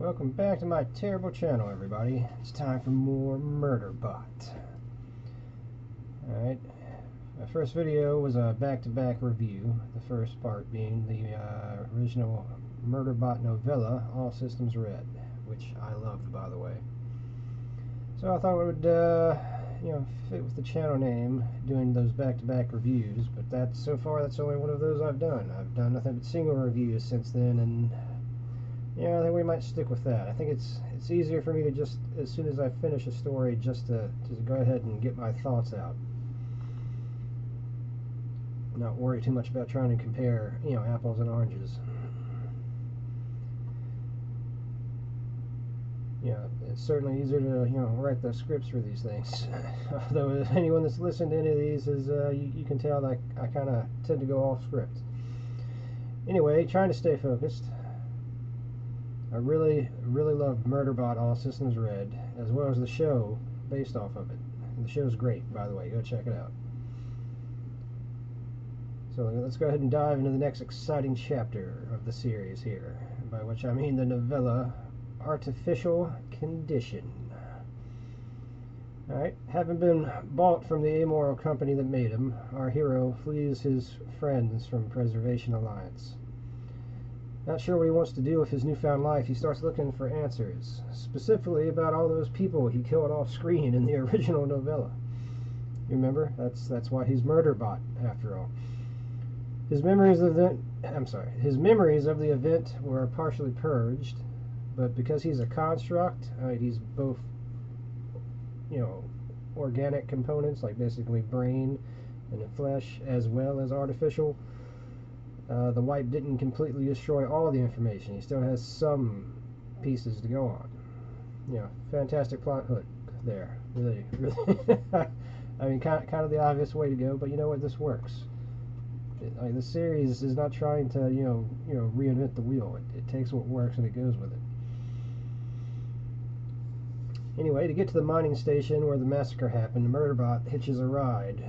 Welcome back to my terrible channel, everybody. It's time for more Muderbot. Alright, my first video was a back-to-back review, the first part being the original Muderbot novella, All Systems Red, which I loved, by the way. So I thought it would, fit with the channel name, doing those back-to-back reviews, but so far that's only one of those I've done. I've done nothing but single reviews since then, and yeah, I think we might stick with that. I think it's easier for me to just, as soon as I finish a story, just to go ahead and get my thoughts out. Not worry too much about trying to compare, apples and oranges. It's certainly easier to, write the scripts for these things. Although anyone that's listened to any of these is, you can tell that I kind of tend to go off script. Anyway, trying to stay focused. I really loved Muderbot All Systems Red, as well as the show based off of it. And the show's great, by the way. Go check it out. So let's go ahead and dive into the next exciting chapter of the series here, by which I mean the novella Artificial Condition. Alright, having been bought from the amoral company that made him, our hero flees his friends from Preservation Alliance. Not sure what he wants to do with his newfound life, he starts looking for answers, specifically about all those people he killed off screen in the original novella. You remember? That's why he's Muderbot, after all. His memories of the event were partially purged, but because he's a construct, he's both, organic components, like basically brain and flesh, as well as artificial. The wipe didn't completely destroy all the information. He still has some pieces to go on. Fantastic plot hook there. Really. I mean, kind of the obvious way to go, but you know what? This works. The series is not trying to, reinvent the wheel. It takes what works and it goes with it. Anyway, to get to the mining station where the massacre happened, Muderbot hitches a ride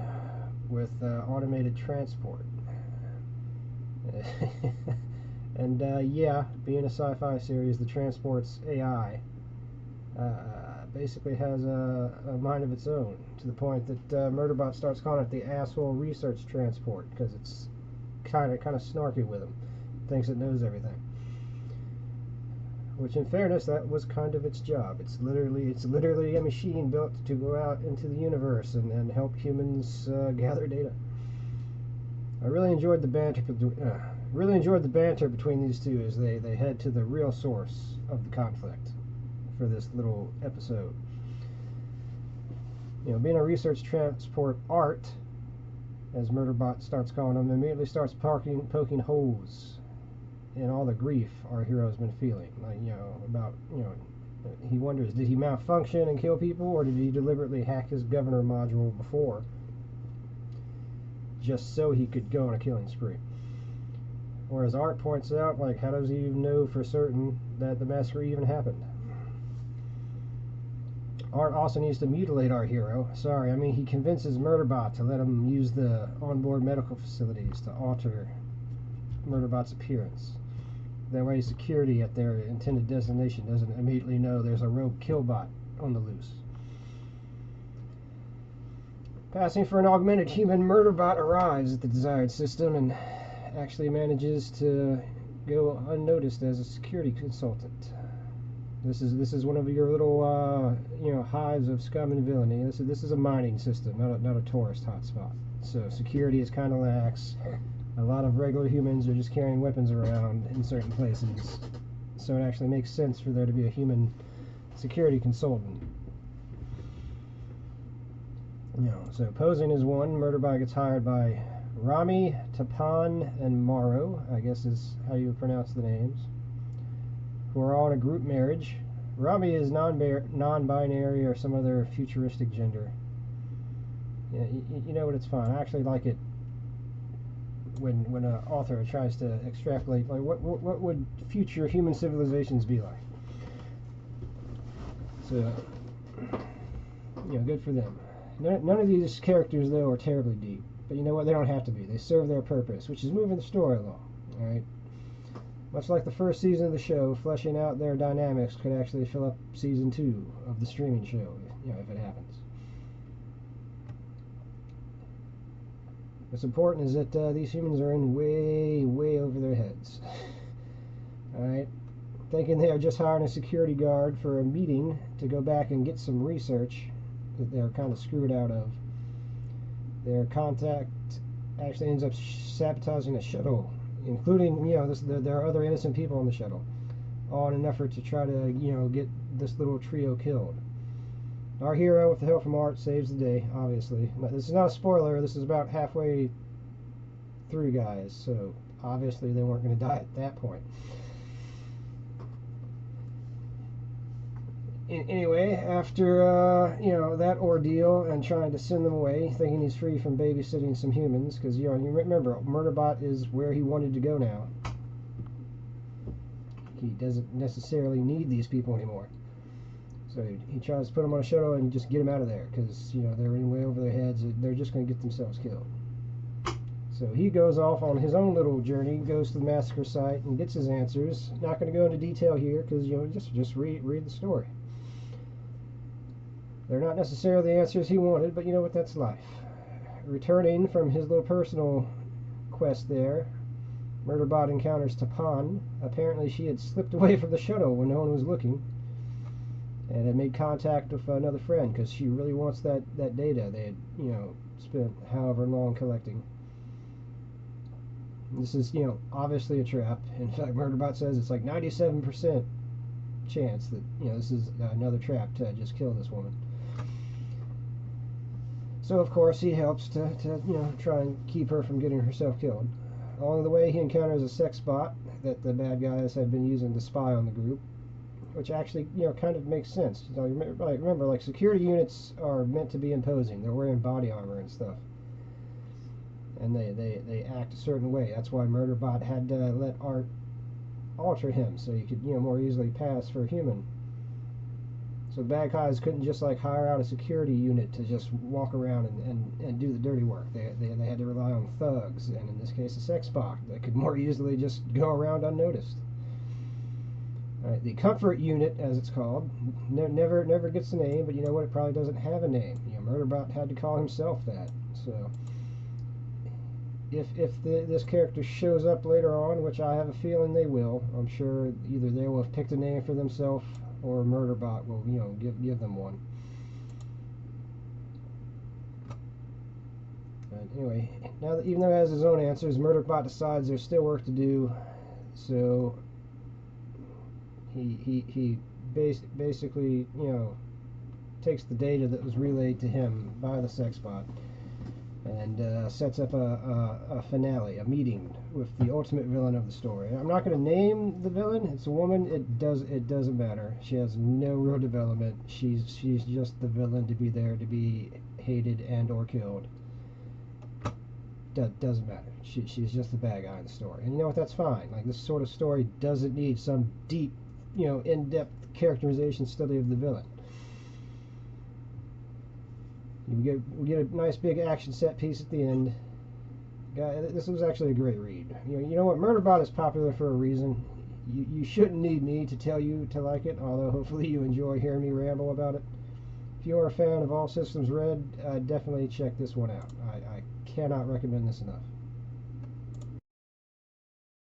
with automated transport. And yeah, being a sci-fi series, the transport's AI basically has a mind of its own, to the point that Muderbot starts calling it the asshole research transport, because it's kind of snarky with him, thinks it knows everything. Which, in fairness, that was kind of its job. It's literally a machine built to go out into the universe and help humans gather data. I really enjoyed the banter. Between these two as they head to the real source of the conflict for this little episode. Being a research transport art, as Muderbot starts calling them, immediately starts poking holes in all the grief our hero's been feeling. He wonders, did he malfunction and kill people, or did he deliberately hack his governor module before, just so he could go on a killing spree? Or as Art points out, how does he even know for certain that the massacre even happened? Art also needs to mutilate our hero. He convinces Muderbot to let him use the onboard medical facilities to alter Muderbot's appearance. That way security at their intended destination doesn't immediately know there's a rogue killbot on the loose. Passing for an augmented human, Muderbot arrives at the desired system and actually manages to go unnoticed as a security consultant. This is one of your little hives of scum and villainy. This is a mining system, not a tourist hotspot. So security is kind of lax. A lot of regular humans are just carrying weapons around in certain places. So it actually makes sense for there to be a human security consultant. So posing as one, Muderbot gets hired by Rami, Tapan, and Maro, I guess is how you pronounce the names, who are all in a group marriage. Rami is non-binary or some other futuristic gender. Yeah, you know what? It's fine. I actually like it when an author tries to extrapolate, what would future human civilizations be like. So, good for them. None of these characters, though, are terribly deep. But you know what? They don't have to be. They serve their purpose, which is moving the story along. Alright? Much like the first season of the show, fleshing out their dynamics could actually fill up season 2 of the streaming show, if it happens. What's important is that these humans are in way over their heads. Alright? Thinking they are just hiring a security guard for a meeting to go back and get some research that they're kind of screwed out of. Their contact actually ends up sabotaging the shuttle, including, there are other innocent people on the shuttle, all in an effort to try to, get this little trio killed. Our hero, with the help from Art, saves the day, obviously. This is not a spoiler, this is about halfway through, guys, so obviously they weren't going to die at that point. Anyway, after that ordeal and trying to send them away, thinking he's free from babysitting some humans, because you remember, Muderbot is where he wanted to go now. He doesn't necessarily need these people anymore, so he tries to put them on a shuttle and just get them out of there, because they're in way over their heads. They're just going to get themselves killed. So he goes off on his own little journey, goes to the massacre site and gets his answers. Not going to go into detail here, because just read the story. They're not necessarily the answers he wanted, but you know what, that's life. Returning from his little personal quest there, Muderbot encounters Tapan. Apparently she had slipped away from the shuttle when no one was looking, and had made contact with another friend, because she really wants that data they had, spent however long collecting. This is, obviously a trap. In fact, Muderbot says it's like 97% chance that, this is another trap to just kill this woman. So of course he helps to try and keep her from getting herself killed. Along the way he encounters a sex bot that the bad guys had been using to spy on the group, which actually kind of makes sense. Remember, like, security units are meant to be imposing. They're wearing body armor and stuff, and they act a certain way. That's why Muderbot had to let Art alter him so you could more easily pass for a human. So the bad guys couldn't just hire out a security unit to just walk around and do the dirty work. They had to rely on thugs, and in this case a sex bot that could more easily just go around unnoticed. Right, the comfort unit, as it's called, never gets a name, but you know what? It probably doesn't have a name. Muderbot had to call himself that. So if this character shows up later on, which I have a feeling they will, I'm sure either they will have picked a name for themselves, or Muderbot will, give them one. But anyway, now that even though he has his own answers, Muderbot decides there's still work to do, so he basically, takes the data that was relayed to him by the sex bot and sets up a finale, a meeting with the ultimate villain of the story. I'm not going to name the villain. It's a woman. It doesn't matter. She has no real development. She's just the villain to be there, to be hated and or killed. Doesn't matter. She's just the bad guy in the story. And you know what? That's fine. Like, this sort of story doesn't need some deep, in-depth characterization study of the villain. We get a nice big action set piece at the end. This was actually a great read. You know what? Muderbot is popular for a reason. You shouldn't need me to tell you to like it, although hopefully you enjoy hearing me ramble about it. If you are a fan of All Systems Red, definitely check this one out. I cannot recommend this enough.